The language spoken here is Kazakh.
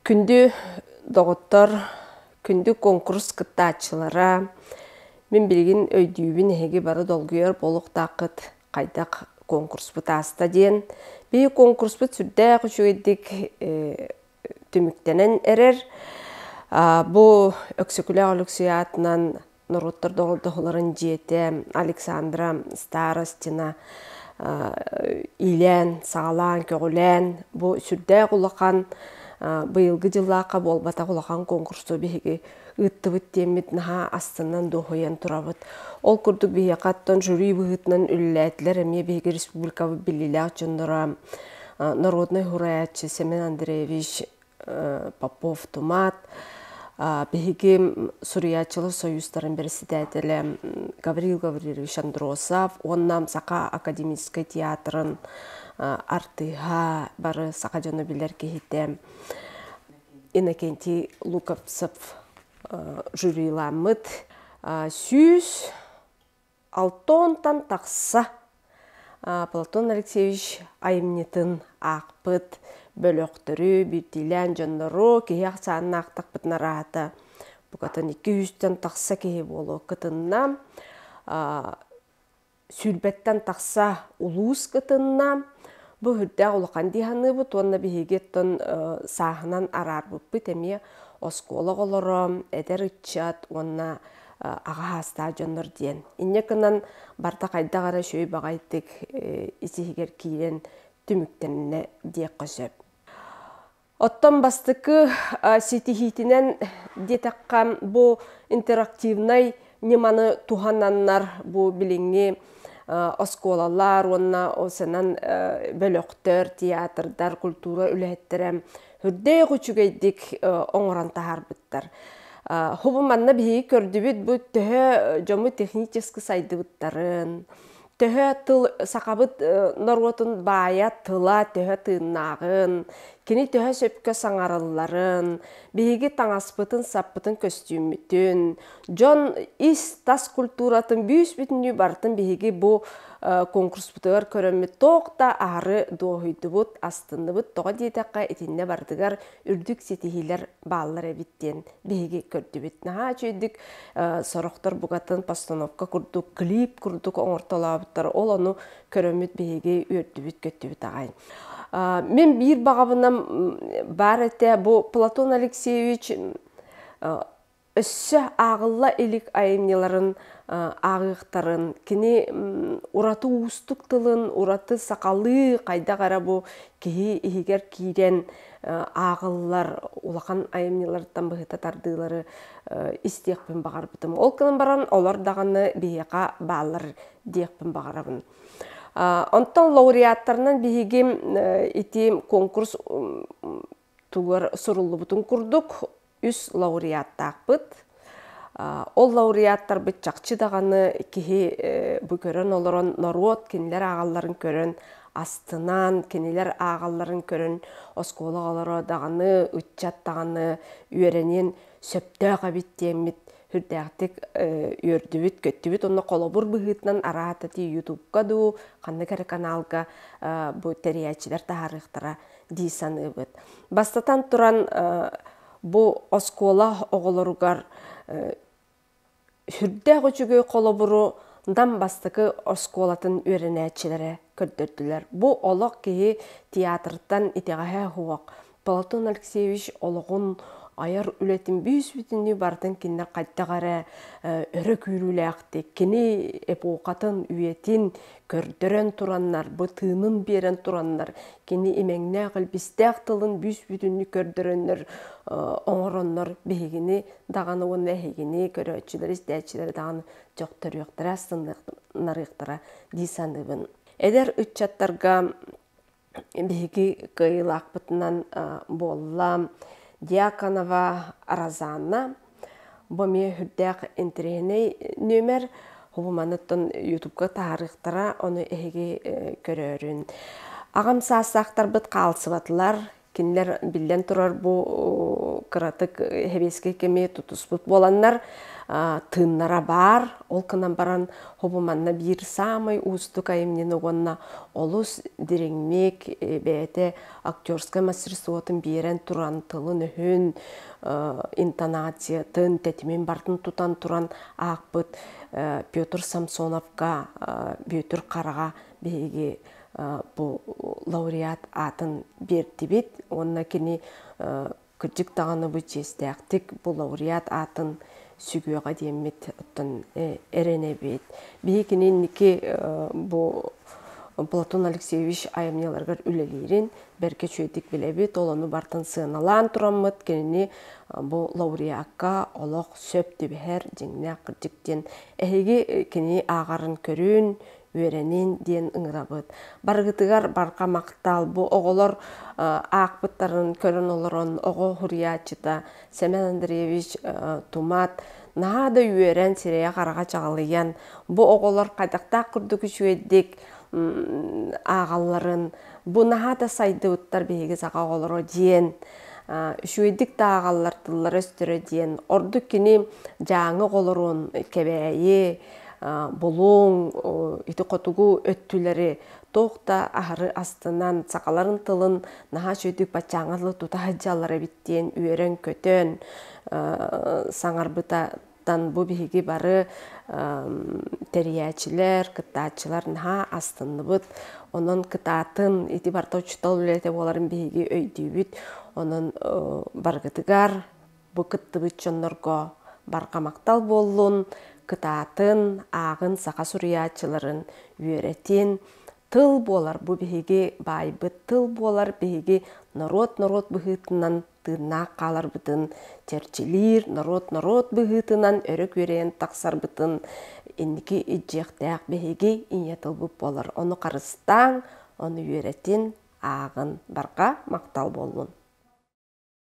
Күндү доғыттар, күндү конкурс кыттаачылара, мен билген өйдүүбін эһиги бары долгуер болук тақыт қайдақ конкурс бұтаста ден. Бей конкурс бұт сүрдәқ үшігедік түміктенен әрер. Бұл өксөкілі олықсиятынан Нұруттар доғылдығыларын жеті Александра Старостина, Илен, Сағалан, Көгілен. Бұл сүрдәқ ұлақан быйылгы жыллақа болбата құлақан конкурсу бейгі ұттыбыт темет наға астынан доғыян тұрабыт. Ол күрдік бейге қаттан жюри бұғытынан үліләтілер әме бейгі республикавы біліләқ жындыра Народный хураятчы Семен Андреевич Попов Тумат, бейгі Суриятчылы союзтарын берсідәтілі Гаврил Гаврилович Андросов, оннам Сақа академический театрын артыға бары Сақа жоны білер кейті Иннокентий Луковцев жюриламыт. Сүйіз алтонтан тақса Платон Алексеевич айымнетін ақпыт бөліқтірі, бірдейлен жонлары кейі ақсанын ақтақ бұтына рағаты. Бұқатын 200-тен тақса кейі болу қытынна, сүрбеттен тақса ұлуыз қытынна, бұл үрді ұлықан дейханы бұт, онына бейгеттен сағынан арар бұппыт әме осколы қолыры, әдер үтчат, онына аға хаста жонлар дейін. Иннекінен барта қайда қара шөй бағайдық исігер кейлен түміктеніне дейк қосып. Оттан бастықы сетихитінен детаққан бұл интерактивнай неманы тухананнар бұл біліңе осколалар, онна осынан бөліқтер, театрдар, культура үләттірі хүрдей құчугайдік оңыран тағар бұттар. Хубыманна бейі көрдібіт бұл түхі жомы техническі сайды бұттарын, түхі тыл сақабыт норвотын бая тыла түхі тыыннағын, кені түхі сөпкі саңарыларын, бейгі таңаспытын саппытын көстюмітін, жон ис тас культуратын бүйіс бүтінні бартын бейгі бұл конкурс бұтығар көрімі тоқта ары доғыйды бұт, астынды бұт, тоға дейдіққа етінде бардығар үрдік сетихилер балылар әбіттен бейгі көрді бүт. Наға чөйдік сұрықтар бұғатын постановка күрдік, клип күрдік оңыртала бұттар, ол оны көріміт бейгі өрді бүт, көтті бүт ағайын. Мен бір бағабынан бар әте, бұл Платон Алексеевич өссі ағылла елік айымнеларын ағықтарын, кені ұраты ұстық тылын, ұраты сақалы қайда қара бұл кейі егер кейден ағыллар, олақан айымнелардан бұғыта тардылары істеқпен бағар бұтым. Ол кінің баран, олар дағаны бейеқа бағалар деқпен бағарабын. Онтан лауреаттарынан бейгем ити конкурс туғар сұрылы бұтын күрдік, үс лауреаттақ бұт. Ол лауреаттар бұт жақчы дағаны кейі бұ көрін оларын народ, кенелер ағаларын көрін астынан, кенелер ағаларын көрін осколы ағалары дағаны, үтчат дағаны үйеренен сөптіға біттемет. Хүрдәқтік өрдібіт, көттібіт, онына қолабыр бұғытынан арататы YouTube-қа ду, қанды кәрі каналға бұл тәриячілер тағарықтара дейсаны бұд. Бастатан тұран бұл оскола оғылырғар хүрдәқ өчігі қолабыру дан бастықы осколатын өрінәтшілері көрдірділер. Бұл олық кейі театрдан итеғая хуақ. Платон Алексеевич олығын аяр үлетін бүйіс бүтінні бардың кеннер қайттағары өрі күйрілі ақты. Кені эпоқатын үйетін көрдірен тұраннар, бұтынын берен тұраннар. Кені емеңне ғылбісті ақтылын бүйіс бүтінні көрдіренлер оңыронлар бейгіні дағаны оны әйгіні көрі өтшілер, істәтшілер дағаны жоқтыр өқтіра, астынларықтыра дейсандыбын. Әдер үтчаттарға бейгі қиылақ бұтынан болла Дьяконова Аразанна, бұме хүрдәқ интерегіне нөмер хубуманыттын YouTube-ға тарықтыра оны әйге көрерін. Ағам сасақтар бұт қалсыватылар, кенлер білден тұрар бұл кыратык хебеске кеме тутуспут боланнар тыннара бар, ол кынан баран хобуманна бир самый устук айымнен огонна олус диреңмек бәйте актерское мастерствотын берен туран тылын өһүн интонация тын тетимен бартын тутан туран ақпыт Петр Самсоновка бөтір қараға бейге бұл лауреат атын бертибит, онна кені күрдік тағаны бұл жестәқтік бұл лауреат атын сүгеға демет ұттын әрене бет. Бейгінен неке бұл Платон Алексеевич айымнеларғар үлелерін бәрке чөйдік білебет, оланы бартын сыналан тұрамыд, кеніне бұл лауреатқа олық сөп дебәр жеңіне қырдіктен әйге кені ағарын көрін, өренен ден ыңырабыд. Барғытығар барқа мақтал бұл оғылар ақпыттарын көрін оларын оғы хуриячыта Семен Андреевич Тумат нағады өрен сирея қараға жағылыян бұл оғылар қайдақта күрдігі жөйдік ағаларын бұл нағада сайды ұттар бейгі заға олары дейін үшуедік та ағалар тыллар өстірі дейін орды кені жаңы оларын кәбәйі бұлың үті қотуғу өттілері тоқта ағыры астынан сақаларын тылын наға шөйдік бачаңылы тұта хаджалары біттен үйерен көтен саңарбыта бұл бейге бары тәриячілер, кытачылар наға астынны бұд. Оның кытатын еті барта ұчытал үлеті оларын бейге өйді бүд. Оның барғытығар бұл кытты бұд жонларға барға мақтал болуын, кытатын, ағын, сақа сұриячыларын үйеретін, тыл болар бұл бейге байбы, тыл болар бейге народ бұғытынан тына қалар бұтын, терчелер, народ бұғытынан өрік өрен тақсар бұтын, ендікі үджектәк бейге инетіл бұп болар. Оны қарыстан, оны үйеретін ағын барға мақтал болуын.